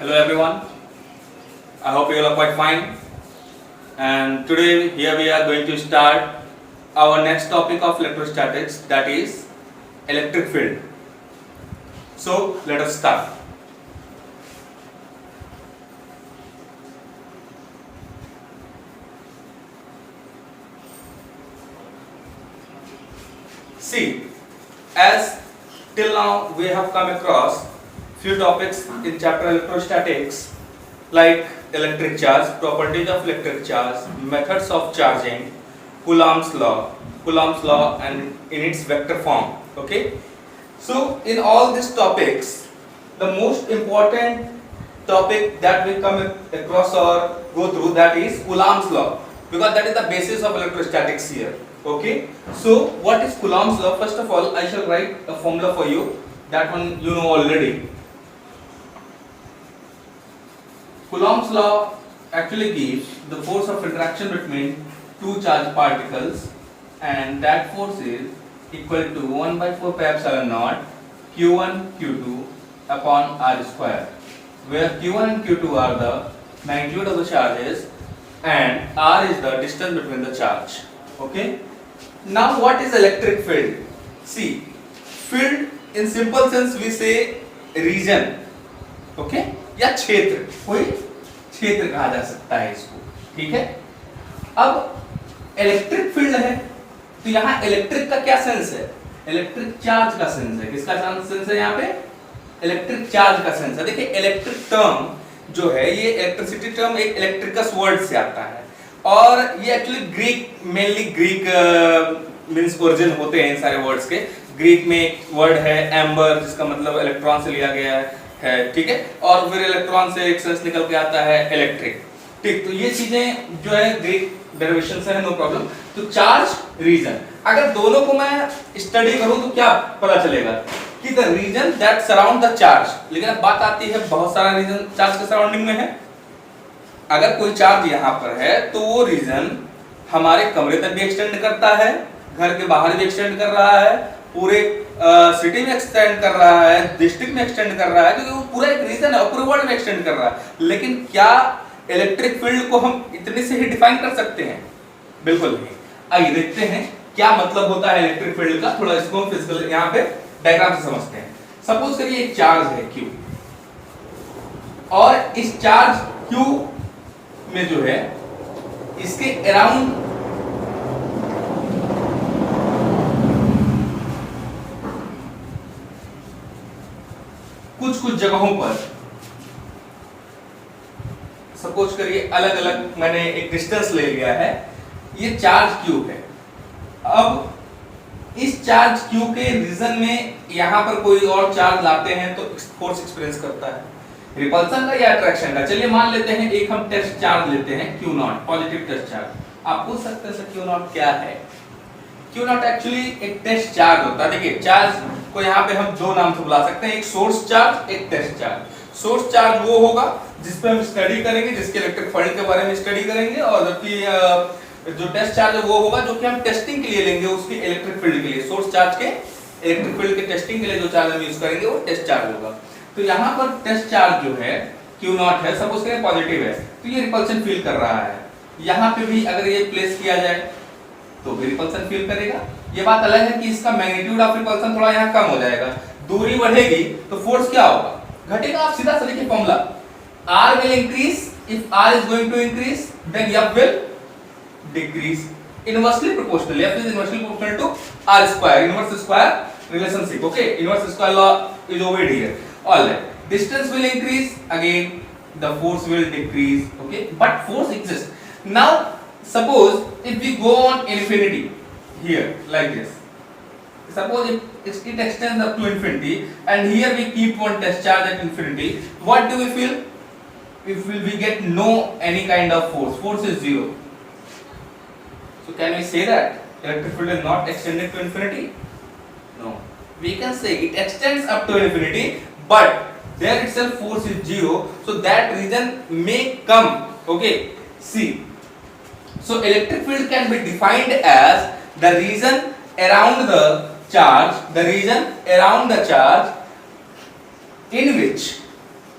Hello everyone, I hope you all are quite fine, and today here we are going to start our next topic of electrostatics, that is electric field. So let us start. See, as till now we have come across few topics in chapter electrostatics like electric charge, properties of electric charge, methods of charging, Coulomb's law and in its vector form. Okay, so in all these topics the most important topic that we come across or go through, that is Coulomb's law, because that is the basis of electrostatics here. Okay, so what is Coulomb's law? First of all, I shall write a formula for you. That one you know already. Coulomb's law actually gives the force of interaction between two charged particles, and that force is equal to 1 by 4 pi epsilon naught Q1 Q2 upon R square, where Q1 and Q2 are the magnitude of the charges and R is the distance between the charge. Okay. Now what is electric field? See, field in simple sense we say region, okay, या क्षेत्र, कोई क्षेत्र कहा जा सकता है इसको, ठीक है। अब इलेक्ट्रिक फील्ड है तो यहाँ इलेक्ट्रिक का क्या सेंस है? इलेक्ट्रिक चार्ज का सेंस है। किसका सेंस है यहाँ पे? इलेक्ट्रिक चार्ज का सेंस है। देखिए इलेक्ट्रिक टर्म जो है ये इलेक्ट्रिसिटी टर्म एक इलेक्ट्रिकस वर्ड से आता है और ये actually Greek mainly Greek means origin होते हैं इन सारे वर्ड्स के। ग्रीक में एक वर्ड है एम्बर जिसका मतलब इलेक्ट्रॉन से लिया गया है, ठीक है, और फिर इलेक्ट्रॉन से एक सेंस निकल के आता है इलेक्ट्रिक, ठीक। तो ये चीजें जो है ग्रीक डेरिवेशन से है, नो प्रॉब्लम। तो चार्ज रीजन, अगर दोनों को मैं स्टडी करूं तो क्या पता चलेगा कि the reason that surround the charge. लेकिन अब बात आती है बहुत सारा रीजन चार्ज के सराउंडिंग में है। अगर कोई चार्ज यहाँ पर है तो वो रीजन हमारे कमरे तक भी एक्सटेंड करता है, घर के बाहर भी एक्सटेंड कर रहा है, पूरे सिटी में एक्सटेंड कर रहा है, डिस्ट्रिक्ट में एक्सटेंड कर रहा है, क्योंकि वो पूरा एक रीजन है और पूरे वर्ल्ड में एक्सटेंड कर रहा है। लेकिन क्या इलेक्ट्रिक फील्ड को हम इतने से ही डिफाइन कर सकते हैं? बिल्कुल नहीं। आइए देखते हैं क्या मतलब होता है इलेक्ट्रिक फील्ड का। थोड़ा इसको फिजिकल यहाँ पे डायग्राम से समझते हैं। सपोज करिए एक चार्ज है Q और इस चार्ज Q में जो है इसके अराउंड कुछ जगहों पर सपोज करिए अलग अलग मैंने एक डिस्टेंस ले लिया है, ये चार्ज Q है। अब इस चार्ज Q के रीजन में यहां पर कोई और चार्ज लाते हैं तो फोर्स एक्सपीरियंस करता है, रिपल्सन का या अट्रैक्शन का। चलिए मान लेते हैं एक हम टेस्ट चार्ज लेते हैं Q0, पॉजिटिव टेस्ट चार्ज। आप पूछ सकते हैं सर Q0 क्या है? Q0 एक्चुअली एक टेस्ट चार्ज होता है। देखिए चार्ज को यहाँ पे हम दो नाम से बुला सकते हैं, एक सोर्स चार्ज, एक टेस्ट चार्ज। सोर्स चार्ज वो होगा जिस पे हम स्टडी करेंगे, जिसके इलेक्ट्रिक फील्ड के बारे में स्टडी करेंगे, और जबकि जो टेस्ट चार्ज है वो होगा जो कि हम टेस्टिंग के लिए लेंगे उसकी इलेक्ट्रिक फील्ड के लिए। सोर्स चार्ज के इलेक्ट्रिक फील्ड के टेस्टिंग के लिए जो चार्ज हम यूज करेंगे वो टेस्ट चार्ज होगा। तो यहाँ पर टेस्ट चार्ज जो है Q0 है, सपोज करें पॉजिटिव है, तो ये रिपल्सन फील कर रहा है। यहाँ पे भी अगर ये प्लेस किया जाए तो भी रिपल्सन फील करेगा। ये बात अलग है कि इसका मैग्नीट्यूड ऑफ रिपल्सन थोड़ा यहाँ कम हो जाएगा, दूरी बढ़ेगी तो फोर्स क्या होगा? घटेगा। आप सीधा सा देखिए formula, R will increase if R is going to increase, then F will decrease. Inversely proportional, F is inversely proportional to R square, inverse square relationship. Okay, inverse square law is obeyed here. All right, distance will increase, again the force will decrease. Okay, but force exists. Now suppose if we go on infinity here like this, suppose if it extends up to infinity and here we keep one test charge at infinity, what do we feel? We get no any kind of force is zero. So can we say that electric field is not extended to infinity? No, we can say it extends up to infinity, but there itself force is zero, so that region may come. Okay, see, so electric field can be defined as the region around the charge, in which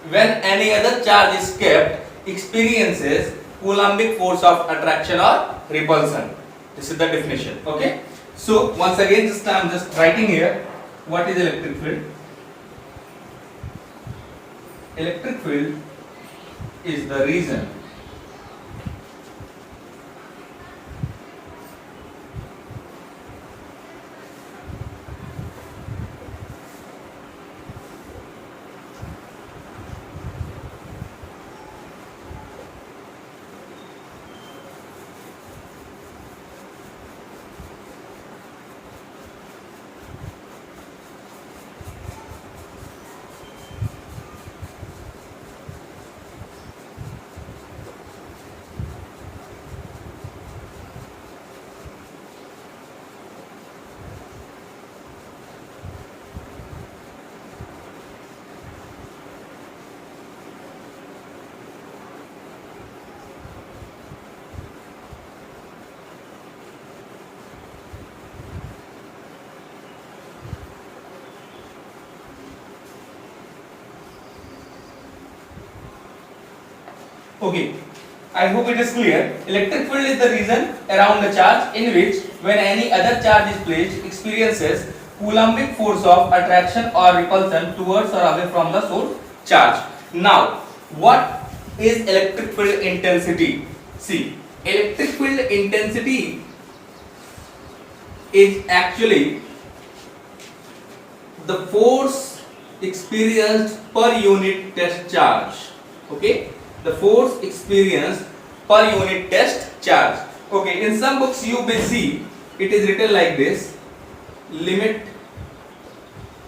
when any other charge is kept experiences Coulombic force of attraction or repulsion. This is the definition. Okay. So once again, I'm just writing here what is electric field. Electric field is the reason Okay, I hope it is clear. Electric field is the region around the charge in which, when any other charge is placed, experiences Coulombic force of attraction or repulsion towards or away from the source charge. Now, what is electric field intensity? See, electric field intensity is actually the force experienced per unit test charge. Okay, the force experienced per unit test charge. Okay, in some books you may see it is written like this: limit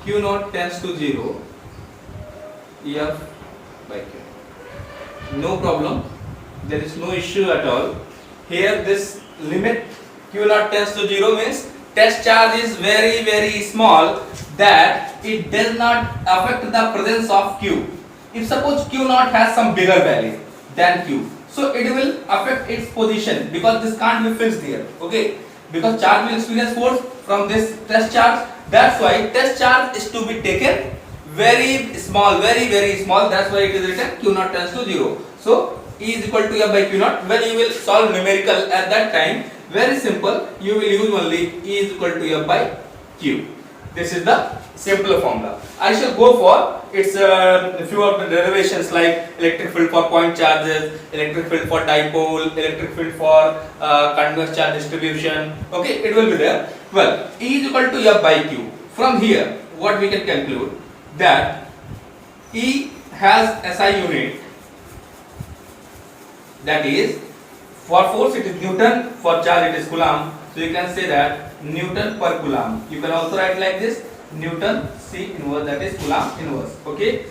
q naught tends to 0, F by Q. No problem, there is no issue at all. Here this limit q naught tends to 0 means test charge is very small, that it does not affect the presence of q. If suppose q naught has some bigger value than q, so it will affect its position, because this can't be fixed here. Okay, because charge will experience force from this test charge. That's why test charge is to be taken very small, very small. That's why it is written q naught tends to 0. So E is equal to F by q naught. When you will solve numerical at that time, very simple, you will use only E is equal to F by q. This is the simpler formula. I shall go for its a few of the derivations, like electric field for point charges, electric field for dipole, electric field for convex charge distribution. Okay, it will be there. Well, E is equal to F by q. From here, what we can conclude, that E has SI unit, that is, for force it is Newton, for charge it is Coulomb. So you can say that Newton per Coulomb. You can also write like this: Newton C inverse, that is Coulomb inverse. Okay.